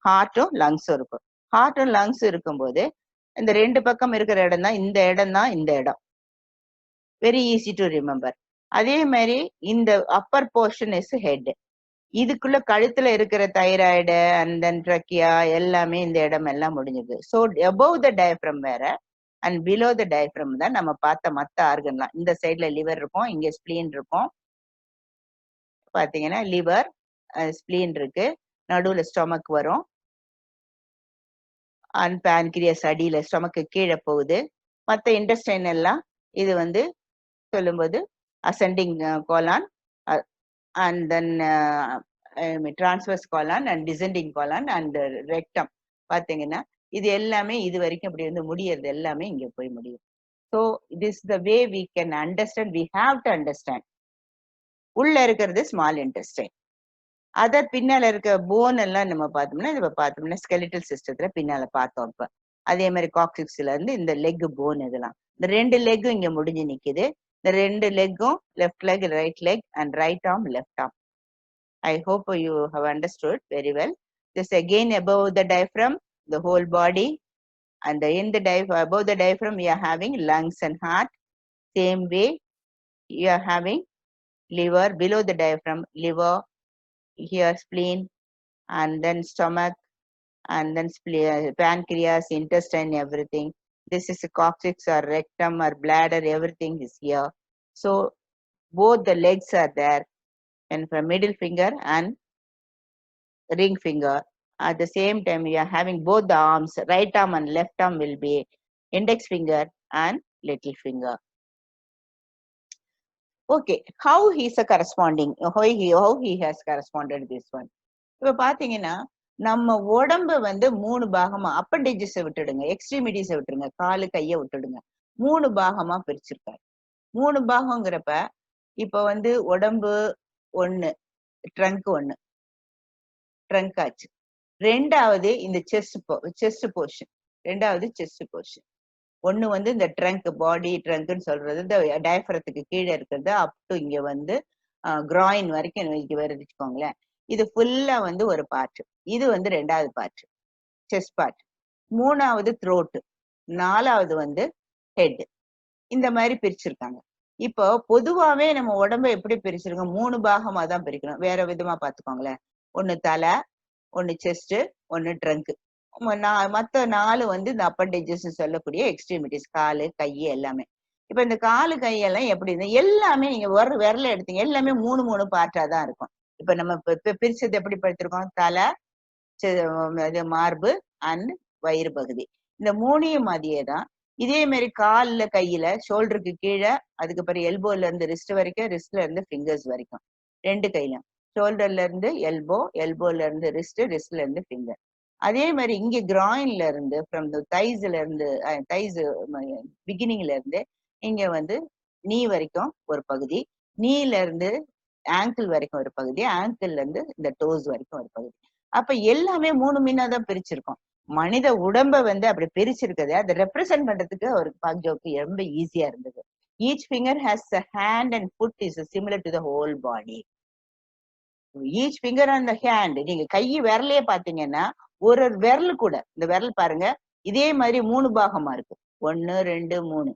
ஹார்ட்டும் லங்ஸும் இருக்கும். ஹார்ட்டும் லங்ஸ் இருக்கும்போது இந்த 2 பக்கம் இருக்கிற இடம் தான் இந்த இடம் தான் இந்த இடம். Very easy to remember. அதே மாதிரி இந்த அப்பர் போர்ஷன் இஸ் ஹெட். இதுக்குள்ள கழுத்துல இருக்கிற தைராய்டு அண்ட் தென் ட்ரக்கியா எல்லாமே இந்த இடம் எல்லாம் முடிஞ்சது. ஸோ above the diaphragm வேற அண்ட் பிலோ த டயஃப்ரம் தான் நம்ம பார்த்த மற்ற ஆர்கன்லாம். இந்த சைட்ல லிவர் இருக்கும், இங்க ஸ்பிளீன் இருக்கும். பாத்தீங்கன்னா லிவர் ஸ்பிளீன் இருக்கு, நடுவுல ஸ்டொமக் வரும், அண்ட் பேன்கிரியாஸ் அடியில ஸ்டொமக்கு கீழே போகுது. மற்ற இன்டெஸ்டைன் எல்லாம் இது வந்து சொல்லும்போது ascending Golan and then transverse Golan and descending Golan and rectum. பாத்தீங்கன்னா இது எல்லாமே இது வரைக்கும் அப்படி வந்து முடியறது எல்லாமே இங்க போய் முடியும். So this is the way we can understand. We have to understand. உள்ள இருக்கிறது ஸ்மால் இன்டெஸ்டைன், அத பின்னால இருக்க போன் எல்லாம் நம்ம பார்த்தோம்னா, இப்ப பார்த்தோம்னா ஸ்கெலிட்டல் சிஸ்டத்துல பின்னால பார்த்தோம். இப்ப அதே மாதிரி காக்சிக்ஸ்ல இருந்து இந்த லெக் போன், இதெல்லாம் இந்த 2 லெக்கும் இங்க முடிஞ்சு நிக்குது. இந்த 2 லெக்கும் left leg, right leg and right arm, left arm. I hope you have understood very well. This again above the diaphragm, the whole body, and in the above the diaphragm we are having lungs and heart. Same way you are having liver, below the diaphragm liver, here spleen, and then stomach, and then pancreas, intestine, everything. This is a coccyx or rectum or bladder, everything is here. So both the legs are there, and from middle finger and ring finger. At the same time we are having both the arms, right arm and left arm will be index finger and little finger. Okay, how he is a corresponding, how he has corresponded this one. இப்ப பாத்தீங்கன்னா நம்ம உடம்பு வந்து 3 பாகமா, அப்பண்டிஜஸ் விட்டுடுங்க, extremities விட்டுருங்க, காலு கைய விட்டுடுங்க, 3 பாகமா பிரிச்சிருக்காரு. 3 பாகங்கிறப்ப இப்ப வந்து உடம்பு ஒண்ணு, ட்ரங்க் ஒண்ணு, ட்ரங்க் ஆச்சு. ரெண்டாவது இந்த செஸ்ட் போர்ஷன், ரெண்டாவது செஸ்ட் போர்ஷன். ஒண்ணு வந்து இந்த ட்ரங்க், பாடி ட்ரங்க்னு சொல்றது இந்த டயஃப்ரத்துக்கு கீழே இருக்கிறது அப் டு இங்க வந்து கிராயின் வரைக்கும் இங்க வருது வச்சுக்கோங்களேன். இது ஃபுல்லா வந்து ஒரு பார்ட். இது வந்து ரெண்டாவது பார்ட், செஸ்ட் பார்ட். மூணாவது த்ரோட், நாலாவது வந்து ஹெட். இந்த மாதிரி பிரிச்சிருக்காங்க. இப்போ பொதுவாவே நம்ம உடம்ப எப்படி பிரிச்சிருக்கோம்? 3 பாகமா தான் பிரிக்கணும். வேற விதமா பாத்துக்கோங்களேன். ஒண்ணு தலை, ஒண்ணு செஸ்ட், ஒண்ணு ட்ரங்க். மத்த 4 வந்து இந்த அப்பண்டேஜஸ் சொல்லக்கூடிய எக்ஸ்ட்ரீமிட்டிஸ், காலு, கை எல்லாமே. இப்ப இந்த காலு, கையெல்லாம் எப்படி எல்லாமே நீங்க ஒரு விரல எடுத்தீங்க எல்லாமே 3 பார்ட்டா தான் இருக்கும். இப்ப நம்ம பிரிச்சது எப்படி படுத்திருக்கோம்? தலை, இது மார்பு அண்ட் வயிறு பகுதி. இந்த 3யும் மாதிரியே தான். இதே மாதிரி கால்ல, கையில, ஷோல்டருக்கு கீழே, அதுக்கு பிறகு எல்போல இருந்து ரிஸ்ட் வரைக்கும், ரிஸ்ட்ல இருந்து ஃபிங்கர்ஸ் வரைக்கும், 2 கையிலும். ஷோல்டர்ல இருந்து எல்போ, எல்போல இருந்து ரிஸ்ட், ரிஸ்ட்ல இருந்து ஃபிங்கர். அதே மாதிரி இங்க கிராயின்ல இருந்து ஃப்ரம் தைஸ்ல இருந்து தைஸ் பிகினிங்ல இருந்து இங்க வந்து நீ வரைக்கும் ஒரு பகுதி, நீல இருந்து ஆங்கிள் வரைக்கும் ஒரு பகுதி, ஆங்கிள் இருந்து இந்த டோஸ் வரைக்கும் ஒரு பகுதி. அப்ப எல்லாமே 3 மீனா தான் பிரிச்சிருக்கோம். மனித உடம்ப வந்து அப்படி பிரிச்சிருக்கது அதை ரெப்ரசென்ட் பண்றதுக்கு அவருக்கு பாக்ஜோக்கு ரொம்ப ஈஸியா இருந்தது. Each finger has a hand and foot is similar to the whole body. Each finger on the hand, நீங்க கை விரலையே பாத்தீங்கன்னா ஒரு விரல் கூட, இந்த விரல் பாருங்க இதே மாதிரி 3 பாகமா இருக்கு. 1 2 3,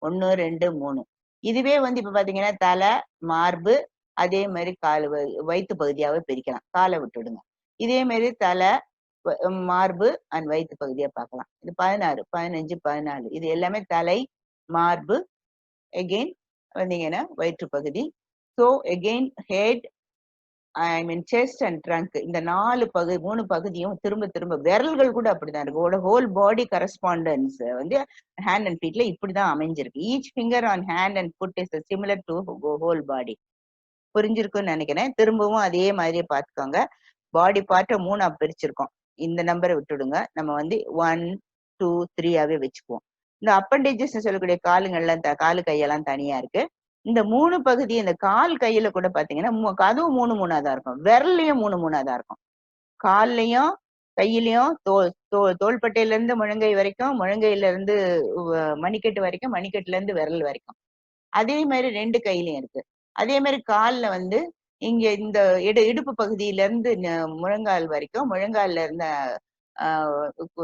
1 2 3. இதுவே வந்து இப்ப பாத்தீங்கன்னா தலை, மார்பு, அதே மாதிரி கால், வயிற்று பகுதியாவே பிரிக்கலாம். காலை விட்டுடுங்க. இதே மாதிரி தலை, மார்பு அண்ட் வயிற்று பகுதியா பார்க்கலாம். இது 16, 15, 14. இது எல்லாமே தலை, மார்பு, எகெயின் வந்தீங்கன்னா வயிற்று பகுதி. So again head, I mean chest and trunk. இந்த 3 பகுதியும் திரும்ப திரும்ப விரல்கள் கூட அப்படிதான் இருக்கு. ஹோல் பாடி கரஸ்பாண்டன்ஸ் வந்து ஹேண்ட் அண்ட் ஃபீட்ல இப்படிதான் அமைஞ்சிருக்கு. Each finger on hand and foot is similar to whole body. புரிஞ்சிருக்குன்னு நினைக்கிறேன். திரும்பவும் அதே மாதிரியே பார்த்துக்கோங்க. பாடி பார்ட்டை 3ஆ பிரிச்சிருக்கோம். இந்த நம்பரை விட்டுடுங்க. நம்ம வந்து 1 2 3ஆவே வச்சுக்குவோம். இந்த அப்பண்டேஜஸ் சொல்லக்கூடிய காலுங்கள்லாம் காலு கையெல்லாம் தனியா இருக்கு. இந்த 3 பகுதி, இந்த கால் கையில கூட பாத்தீங்கன்னா அதுவும் 3 தான் இருக்கும். விரல்லையும் 3 தான் இருக்கும். கால்லயும் கையிலயும் தோள்பட்டையில இருந்து முழங்கை வரைக்கும், முழங்கையில இருந்து மணிக்கட்டு வரைக்கும், மணிக்கட்டுல இருந்து விரல் வரைக்கும். அதே மாதிரி 2 கையிலயும் இருக்கு. அதே மாதிரி கால்ல வந்து இங்க இந்த இடுப்பு பகுதியில இருந்து முழங்கால் வரைக்கும், முழங்கால்ல இருந்த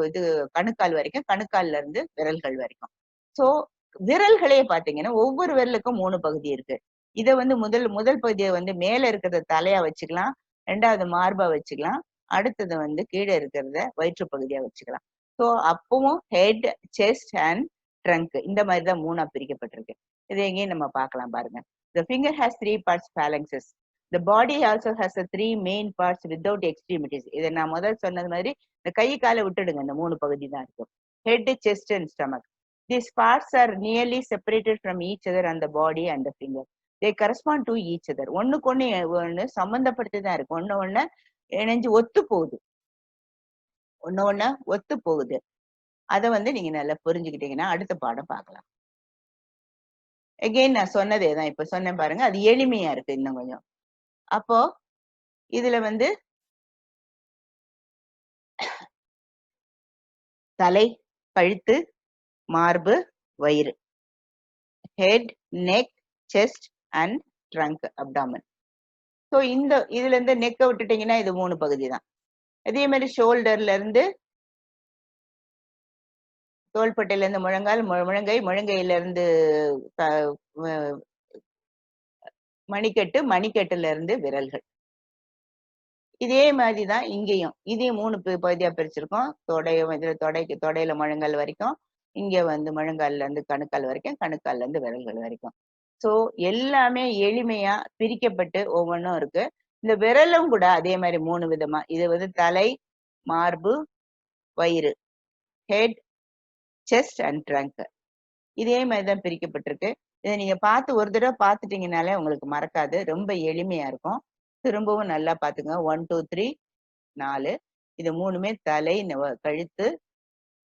இது கணுக்கால் வரைக்கும், கணுக்கால்ல இருந்து விரல்கள் வரைக்கும். சோ விரல்களே பாத்தீங்கன்னா ஒவ்வொரு விரலுக்கும் 3 பகுதி இருக்கு. இத வந்து முதல் பகுதியை வந்து மேல இருக்கிறத தலையா வச்சுக்கலாம், 2வது மார்பா வச்சுக்கலாம், அடுத்தது வந்து கீழே இருக்கிறத வயிற்று பகுதியா வச்சுக்கலாம். சோ அப்பவும் ஹெட், செஸ்ட் அண்ட் ட்ரங்க் இந்த மாதிரி தான் 3ஆ பிரிக்கப்பட்டிருக்கு. இது எங்கேயும் நம்ம பார்க்கலாம் பாருங்க. The finger has 3 parts phalanxes. The body also has 3 main parts without extremities. இதை நான் முதல் சொன்னது மாதிரி இந்த கை காலை விட்டுடுங்க, இந்த 3 பகுதி தான் இருக்கும். Head, chest and stomach. These parts are nearly separated from each other on the body and the finger. They correspond to each other. ஒண்ணுக்கு ஒண்ணு சம்பந்தப்படுத்தி தான் இருக்கு. ஒண்ணு இணைஞ்சு ஒத்து போகுது, ஒண்ணு ஒத்து போகுது. அதை வந்து நீங்க நல்லா புரிஞ்சுக்கிட்டீங்கன்னா அடுத்த பாடம் பார்க்கலாம். எகெயின் நான் சொன்னதே தான் இப்ப சொன்னேன் பாருங்க, அது எளிமையா இருக்கு இன்னும் கொஞ்சம். அப்போ இதுல வந்து தலை, கழுத்து, மார்பு, வயிறு, head, neck, chest and trunk, abdomen. So இதுல இருந்து நெக்கை விட்டுட்டீங்கன்னா இது 3 பகுதி தான். அதே மாதிரி ஷோல்டர்ல இருந்து தோள்பட்டையில இருந்து முழங்கால், முழங்கையில இருந்து மணிக்கட்டு, மணிக்கட்டுல இருந்து விரல்கள். இதே மாதிரிதான் இங்கேயும் இதே 3 பகுதியா பிரிச்சிருக்கோம். தொடையில முழங்கால் வரைக்கும், இங்க வந்து முழங்கால்ல இருந்து கணுக்கால் வரைக்கும், கணுக்கால்ல இருந்து விரல்கள் வரைக்கும். சோ எல்லாமே எளிமையா பிரிக்கப்பட்டு ஒவ்வொன்றும் இருக்கு. இந்த விரலும் கூட அதே மாதிரி 3 விதமா, இது வந்து தலை, மார்பு, வயிறு, ஹெட், செஸ்ட் அண்ட் ட்ரங்க். இதே மாதிரிதான் பிரிக்கப்பட்டிருக்கு. இதை நீங்க பார்த்து ஒரு தடவை பார்த்துட்டீங்கனாலே உங்களுக்கு மறக்காது, ரொம்ப எளிமையா இருக்கும். திரும்பவும் நல்லா பாத்துங்க. 1 2 3 4. இது 3மே தலை, கழுத்து,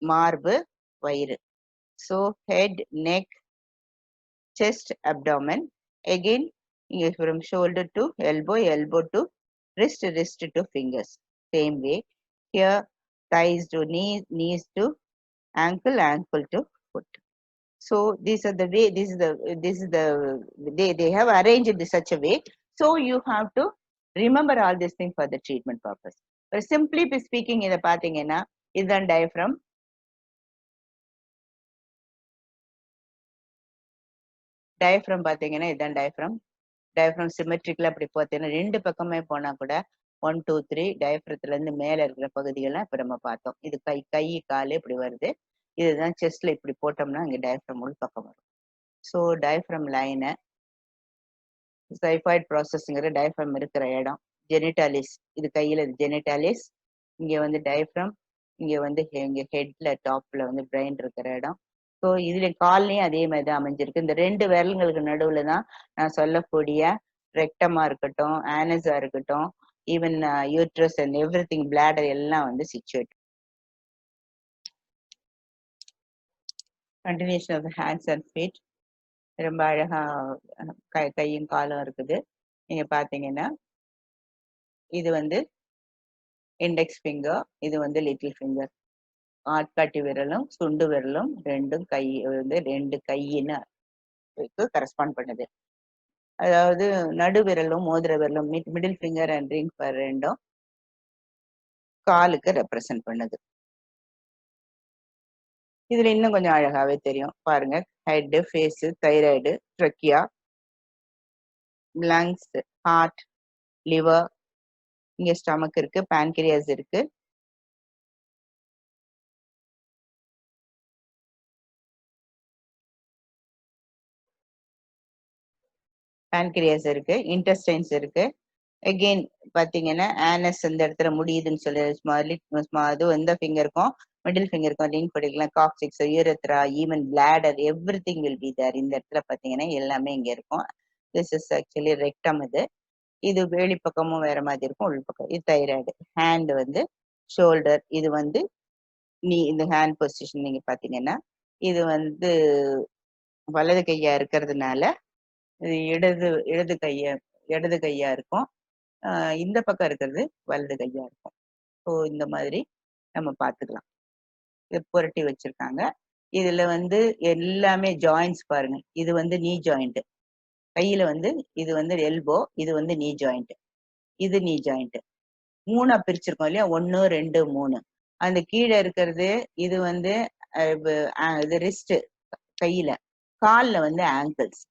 மார்பு, வயிறு. So head, neck, chest, abdomen. Again இங்க from shoulder to elbow, elbow to wrist, wrist to fingers. Same way. Here thighs to knees, knees to ankle, ankle to foot. So these are the way, this is the they have arranged it in such a way. So you have to remember all these things for the treatment purpose. But simply speaking, இத பாத்தீங்கன்னா இதுதான் diaphragm. Diaphragm பாத்தீங்கன்னா இதுதான் diaphragm. Diaphragm symmetrical அப்படி பார்த்தீங்கன்னா ரெண்டு பக்கமே போனா கூட 1 2 3 டயப்ரத்துல இருந்து மேல இருக்கிற பகுதிகள்லாம் இப்ப நம்ம பார்த்தோம். இது கை காலு இப்படி வருது. இதுதான் செஸ்ட்ல இப்படி போட்டோம்னா இங்க டயப்ரம் உள் பக்கம் வரும். ஸோ டயப்ரம் லைனை சைஃபாய்ட் ப்ராசஸ்ங்கிற டயப்ரம் இருக்கிற இடம். ஜெனிட்டாலிஸ் இது கையில ஜெனிட்டாலிஸ், இங்க வந்து டயப்ரம், இங்க வந்து இங்க ஹெட்ல டாப்ல வந்து பிரெயின் இருக்கிற இடம். ஸோ இதுல கால்லையும் அதே மாதிரி தான் அமைஞ்சிருக்கு. இந்த ரெண்டு விரல்களுக்கு நடுவுல தான் நான் சொல்லக்கூடிய ரெக்டமா இருக்கட்டும், ஆனஸா இருக்கட்டும், even uterus and everything, bladder எல்லாம் வந்து situate. Continuation of hands and feet ரொம்ப அழகா கையும் காலும் இருக்குது. நீங்க பாத்தீங்கன்னா இது வந்து இண்டெக்ஸ் ஃபிங்கர், இது வந்து லிட்டில் ஃபிங்கர். ஆட்காட்டி விரலும் சுண்டு விரலும் ரெண்டும் கை வந்து ரெண்டு கையின்னு கரஸ்பாண்ட் பண்ணுது. அதாவது நடு விரலும் மோதிர விரலும் மிடில் ஃபிங்கர் அண்ட் ரிங் ஃபர் ரெண்டும் காலுக்கு ரெப்ரசன்ட் பண்ணுது. இதுல இன்னும் கொஞ்சம் அழகாவே தெரியும் பாருங்க. Head, face, thyroid, trachea, lungs, heart, liver, இங்க ஸ்டமக் இருக்கு, பான்கிரியாஸ் இருக்கு, பான்கிரியாஸ் இருக்கு, இன்டெஸ்டைன்ஸ் இருக்கு. அகெயின் பாத்தீங்கன்னா ஆனஸ் இந்த இடத்துல முடியுதுன்னு சொல்லி அது எந்த ஃபிங்கருக்கும் மிடில் ஃபிங்கருக்கும் லிங்க் பண்ணிக்கலாம். Coccyx, urethra, even bladder, every thing will be there. இந்த இடத்துல பாத்தீங்கன்னா எல்லாமே இங்க இருக்கும். This is actually rectum. இது வெளிப்பக்கமும் வேற மாதிரி இருக்கும், உள்பக்கம். இது தைராய்டு. ஹேண்ட் வந்து ஷோல்டர், இது வந்து நீ இந்த ஹேண்ட் பொசிஷன் நீங்க பாத்தீங்கன்னா இது வந்து வலது கையா இருக்கிறதுனால இது இடது கையா இருக்கும். இந்த பக்கம் இருக்கிறது வலது கையா இருக்கும். ஸோ இந்த மாதிரி நம்ம பார்த்துக்கலாம். இது புரட்டி வச்சிருக்காங்க. இதுல வந்து எல்லாமே ஜாயிண்ட்ஸ் பாருங்க. இது வந்து நீ ஜாயிண்ட், கையில வந்து இது வந்து எல்போ, இது வந்து நீ ஜாயிண்ட், இது நீ ஜாயிண்ட். மூணா பிரிச்சிருக்கோம் இல்லையா, 1 2 3. அந்த கீழே இருக்கிறது இது வந்து இது ரிஸ்ட் கையில, கால்ல வந்து ஆங்கிள்ஸ்,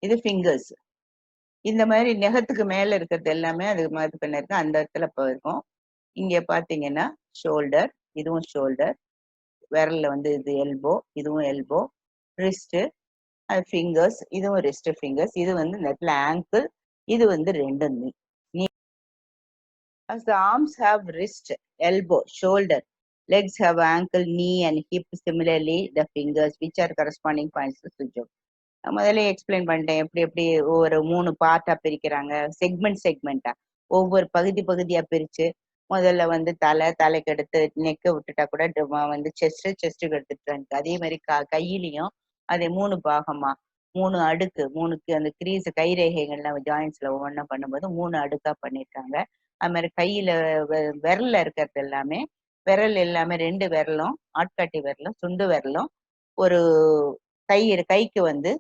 இது ஃபிங்கர்ஸ். இந்த மாதிரி நெகத்துக்கு மேல இருக்கிறது எல்லாமே அது மாதிரி பண்ணிருக்கு. அந்த இடத்துல போயிருக்கும். இங்க பாத்தீங்கன்னா ஷோல்டர், இதுவும் ஷோல்டர், விரல்ல வந்து இது எல்போ, இதுவும் எல்போ, ரிஸ்ட், ஃபிங்கர்ஸ், இதுவும் ரிஸ்ட் ஃபிங்கர்ஸ். இது வந்து இந்த இடத்துல ஆங்கிள், இது வந்து ரெண்டு நீ. As the arms have wrist, elbow, shoulder, legs have ankle, knee and hip. Similarly, the fingers, which are corresponding points to sujo. முதல்ல எக்ஸ்பிளைன் பண்ணிட்டேன் எப்படி எப்படி ஒவ்வொரு 3 பார்ட்டா பிரிக்கிறாங்க, செக்மெண்டா ஒவ்வொரு பகுதியா பிரிச்சு. முதல்ல வந்து தலைக்கு எடுத்து நெக்க விட்டுட்டா கூட வந்து செஸ்ட்டுக்கு எடுத்துட்டு, அதே மாதிரி கையிலையும் அதே 3 பாகமா 3 அடுக்கு, 3க்கு அந்த கிரீஸ் கைரேகைகள்லாம் ஜாயின்ஸ்ல ஒவ்வொன்றா பண்ணும்போது 3 அடுக்கா பண்ணிருக்காங்க. அது மாதிரி கையில விரல்ல இருக்கிறது எல்லாமே, விரல் எல்லாமே 2 விரலும், ஆட்காட்டி விரலும் சுண்டு விரலும் ஒரு கைக்கு வந்து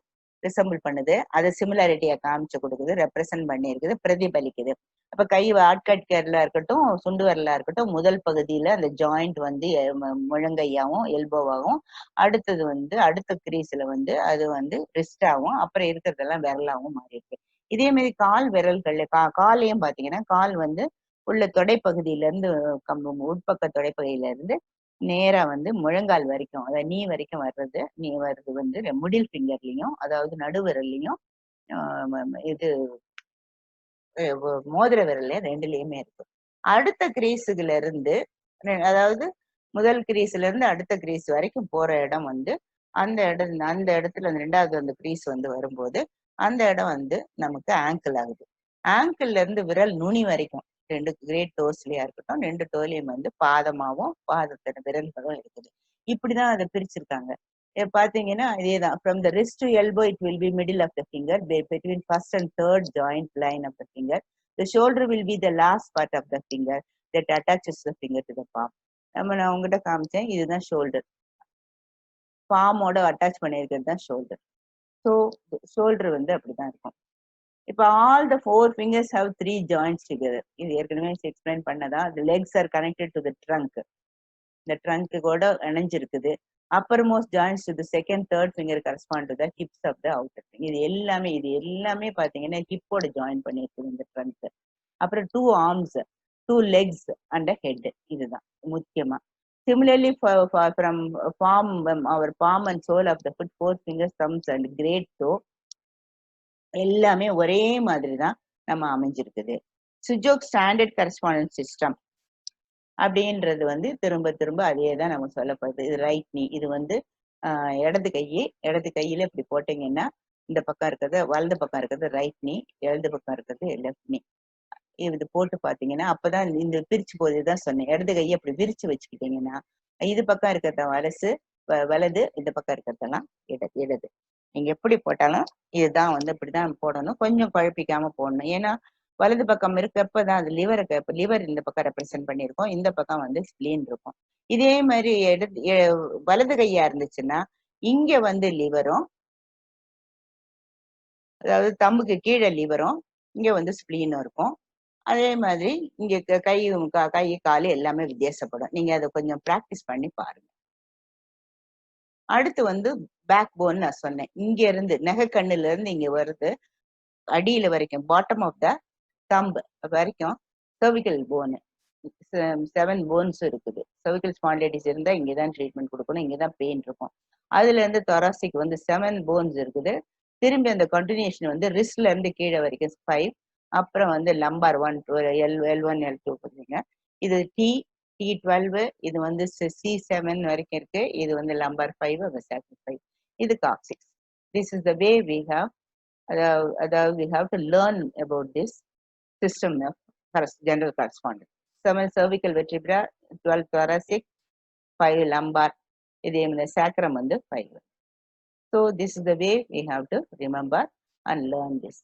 ரிசம்பிள் பண்ணுது. அதை சிமிலாரிட்டியா காமிச்சு கொடுக்குது, ரெப்ரசன்ட் பண்ணி இருக்குது, பிரதிபலிக்குது. அப்ப கை ஆட்காட்டி விரலா இருக்கட்டும், சுண்டு விரலா இருக்கட்டும், முதல் பகுதியில அந்த ஜாயிண்ட் வந்து முழங்கையாவும் எல்போவாகவும், அடுத்தது வந்து அடுத்த கிரீஸ்ல வந்து அது வந்து ரிஸ்டாவும், அப்புறம் இருக்கிறதெல்லாம் விரலாவும் மாறி இருக்கு. இதே மாதிரி கால் விரல்கள்ல காலையும் பாத்தீங்கன்னா கால் வந்து உள்ள தொடைப்பகுதியில இருந்து உட்பக்க தொடைப்பகுதியில இருந்து நேரா வந்து முழங்கால் வரைக்கும், அதாவது நீ வரைக்கும் வர்றது வந்து மிடில் ஃபிங்கர்லயும், அதாவது நடுவிரல்லையும், இது மோதிர விரல்ல ரெண்டுலயுமே இருக்கு. அடுத்த கிரீஸுல இருந்து, அதாவது முதல் கிரீஸ்ல இருந்து அடுத்த கிரீஸ் வரைக்கும் போற இடம் வந்து அந்த இடத்துல அந்த 2வது அந்த கிரீஸ் வந்து வரும்போது அந்த இடம் வந்து நமக்கு ஆங்கிள் ஆகுது. ஆங்கிள் இருந்து விரல் நுனி வரைக்கும் 2 கிரேட் டோஸ்லயா இருக்கட்டும், 2 டோலையும் வந்து பாதமாவும் பாதத்தோட விரல்களும் இருக்குது. இப்படிதான் அதை பிரிச்சிருக்காங்க. பாத்தீங்கன்னா இதேதான். From the wrist to elbow, it will be middle of the finger, between first and third joint line of the finger. The shoulder will be the last part of the finger that attaches the finger to the palm. நான் உங்ககிட்ட காமிச்சேன், இதுதான் shoulder. பாமோட attach பண்ணியிருக்கிறது தான் shoulder. So shoulder அப்படிதான் இருக்கும். இப்போ all the 4 fingers have 3 joints together. இது ஏற்கனவே எக்ஸ்பிளைன் பண்ணதா. The legs are connected to the trunk. இந்த ட்ரங்க் கூட இணைஞ்சிருக்குது. uppermost joints to the second, third finger correspond to the hips of the outer finger. இது எல்லாமே பாத்தீங்கன்னா ஹிப்போட ஜாயின் பண்ணிருக்குது இந்த trunk. அப்புறம் 2 arms, 2 legs and a head. இதுதான் முக்கியமா. Similarly, from palm, our palm and sole of the foot, 4 fingers, thumbs and great toe, எல்லாமே ஒரே மாதிரி தான் நம்ம அமைஞ்சிருக்குது. சுஜோக் ஸ்டாண்டர்ட் கரஸ்பாண்டன்ஸ் சிஸ்டம் அப்படின்றது திரும்ப திரும்ப அதே தான் நம்ம சொல்லப்படுது. இது ரைட் நீ. இது இடது கையில இப்படி போட்டீங்கன்னா இந்த பக்கம் இருக்கிறது வலது பக்கம் இருக்கிறது ரைட் நீ, இடது பக்கம் இருக்கிறது லெஃப்ட் நீ. இது போட்டு பாத்தீங்கன்னா அப்பதான் இந்த பிரிச்சு போதுதான் சொன்னேன். இடது கையை அப்படி விரிச்சு வச்சுக்கிட்டீங்கன்னா இது பக்கம் இருக்கிறத வலது, இந்த பக்கம் இருக்கிறதெல்லாம் இடது. நீங்க எப்படி போட்டாலும் இதுதான் இப்படிதான் போடணும். கொஞ்சம் குழப்பிக்காம போடணும். ஏன்னா வலது பக்கம் இருக்கப்பதான் அது லிவர் இந்த பக்கம் ரெப்ரசென்ட் பண்ணிருக்கோம், இந்த பக்கம் ஸ்பிளீன் இருக்கும். இதே மாதிரி வலது கையா இருந்துச்சுன்னா இங்க லிவரும், அதாவது தம்புக்கு கீழே லிவரும், இங்க ஸ்பிளீனும் இருக்கும். அதே மாதிரி இங்க கை காலு எல்லாமே வித்தியாசப்படும். நீங்க அதை கொஞ்சம் பிராக்டிஸ் பண்ணி பாருங்க. அடுத்து பேக் போன் நான் சொன்னேன். இங்க இருந்து நெகக்கண்ணுல இருந்து இங்க வருது அடியில வரைக்கும், பாட்டம் ஆஃப் த தம்பு வரைக்கும் cervical போனு 7 போன்ஸ் இருக்குது. cervical spondylitis இருந்தா இங்கதான் ட்ரீட்மெண்ட் கொடுக்கணும், இங்கதான் பெயின் இருக்கும். அதுல இருந்து thoracic 7 போன்ஸ் இருக்குது. திரும்பி அந்த கண்டினியூஷன் ரிஸ்ட்ல இருந்து கீழே வரைக்கும் 5. அப்புறம் லம்பார் 1, L1, L2 கொடுத்தீங்க. இது T12, இது C7 வரைக்கும் இருக்கு. இது லம்பார் 5, சாக்ரல் 5. இது coccyx. This is the way we have, அதாவது we have to learn about this system of general correspondence. 7 cervical vertebra, 12 thoracic, 5 lumbar. இதே sacrum 5. So this is the way we have to remember and learn this.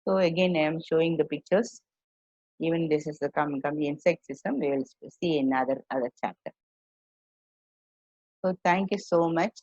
So again I am showing the pictures. Even this is the common insect system. We will see in other chapter. So thank you so much.